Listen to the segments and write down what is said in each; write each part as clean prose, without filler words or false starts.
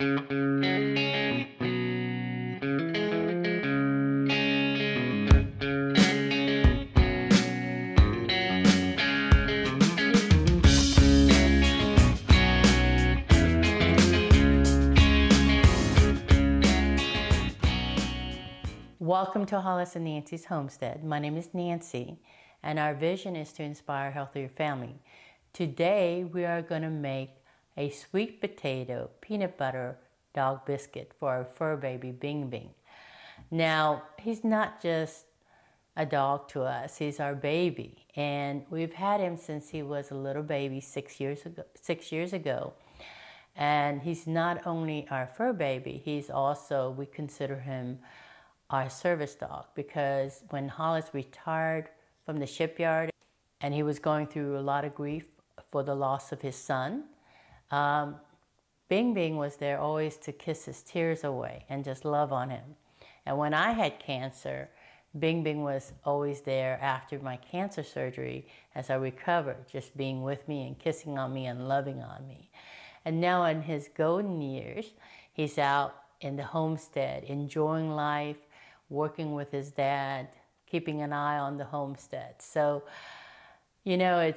Welcome to Hollis and Nancy's Homestead. My name is Nancy, and our vision is to inspire a healthier family. Today, we are going to make a sweet potato peanut butter dog biscuit for our fur baby, Bing Bing. Now, he's not just a dog to us, he's our baby, and we've had him since he was a little baby 6 years ago. And he's not only our fur baby, he's also, we consider him our service dog, because when Hollis retired from the shipyard and he was going through a lot of grief for the loss of his son, Bing Bing was there always to kiss his tears away and just love on him. And when I had cancer, Bing Bing was always there after my cancer surgery as I recovered, just being with me and kissing on me and loving on me. And now in his golden years, he's out in the homestead, enjoying life, working with his dad, keeping an eye on the homestead. So, you know,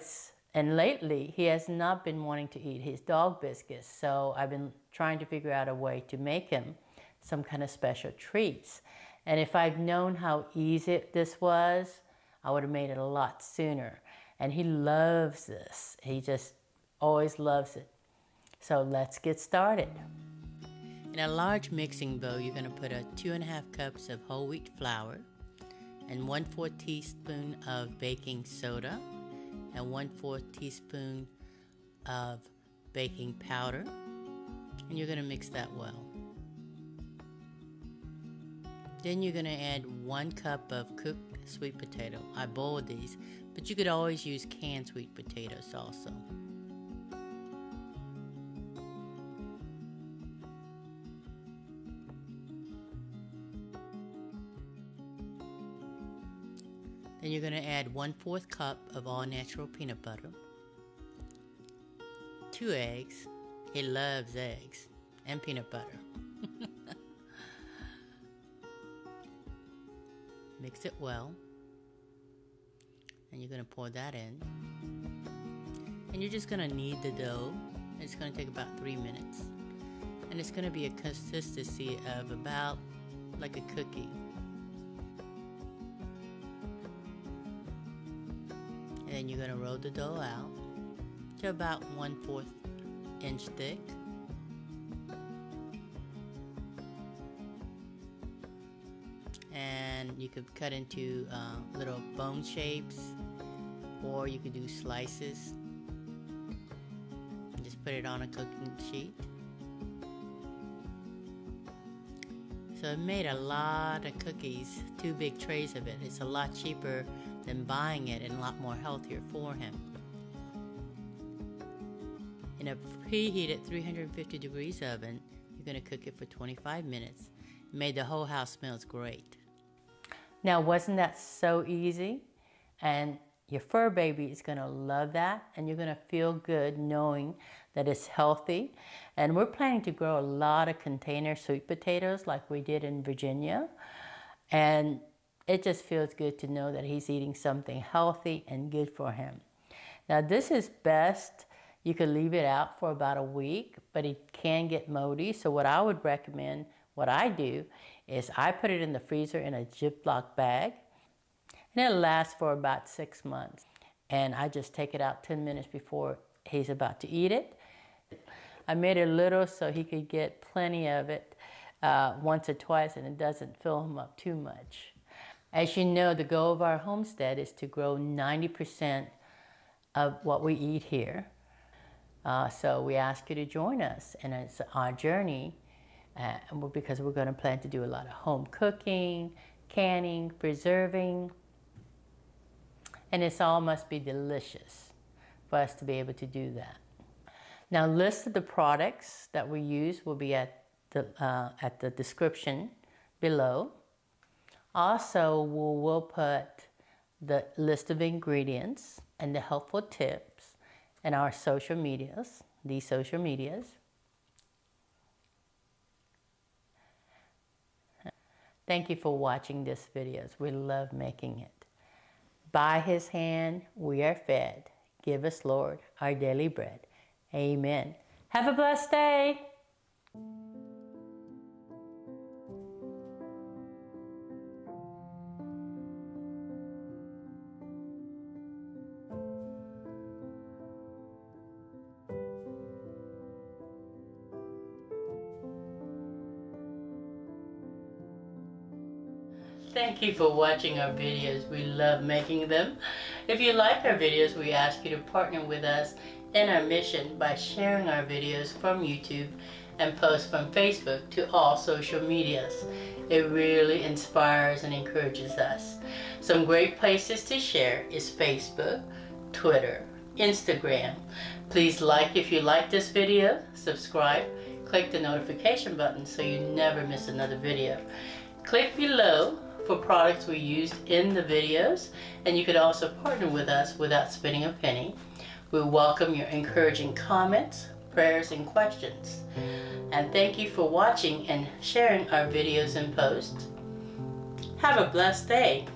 and lately he has not been wanting to eat his dog biscuits. So I've been trying to figure out a way to make him some kind of special treats. And if I'd known how easy this was, I would have made it a lot sooner. And he loves this. He just always loves it. So let's get started. In a large mixing bowl, you're going to put 2½ cups of whole wheat flour and 1/4 teaspoon of baking soda and 1/4 teaspoon of baking powder, and you're going to mix that well. Then you're going to add 1 cup of cooked sweet potato. I boiled these, but you could always use canned sweet potatoes also. Then you're going to add 1/4 cup of all natural peanut butter, 2 eggs. He loves eggs and peanut butter. Mix it well, and you're going to pour that in. And you're just going to knead the dough. It's going to take about 3 minutes. And it's going to be a consistency of about like a cookie. And then you're going to roll the dough out to about 1/4 inch thick. And you could cut into little bone shapes, or you could do slices. And just put it on a cooking sheet. So I made a lot of cookies, 2 big trays of it. It's a lot cheaper than buying it and a lot more healthier for him. In a preheated 350 degrees oven, you're going to cook it for 25 minutes. It made the whole house smells great. Now, wasn't that so easy? And your fur baby is going to love that, and you're going to feel good knowing that it's healthy. And we're planning to grow a lot of container sweet potatoes like we did in Virginia. And it just feels good to know that he's eating something healthy and good for him. Now, this is best. You could leave it out for about a week, but it can get moldy. So what I would recommend, what I do, is I put it in the freezer in a Ziploc bag, and it lasts for about 6 months. And I just take it out 10 minutes before he's about to eat it. I made it little so he could get plenty of it once or twice, and it doesn't fill him up too much. As you know, the goal of our homestead is to grow 90% of what we eat here. So we ask you to join us, and it's our journey because we're going to plan to do a lot of home cooking, canning, preserving, and it's all must be delicious for us to be able to do that. Now, list of the products that we use will be at the description below. Also, we'll put the list of ingredients and the helpful tips in our social medias, these social medias. Thank you for watching this video. We love making it. By His hand we are fed. Give us, Lord, our daily bread. Amen. Have a blessed day. Thank you for watching our videos. We love making them. If you like our videos, we ask you to partner with us in our mission by sharing our videos from YouTube and post from Facebook to all social medias. It really inspires and encourages us. Some great places to share is Facebook, Twitter, Instagram. Please like if you like this video, subscribe, click the notification button so you never miss another video. Click below for products we used in the videos, and you could also partner with us without spending a penny. We welcome your encouraging comments, prayers, and questions. And thank you for watching and sharing our videos and posts. Have a blessed day.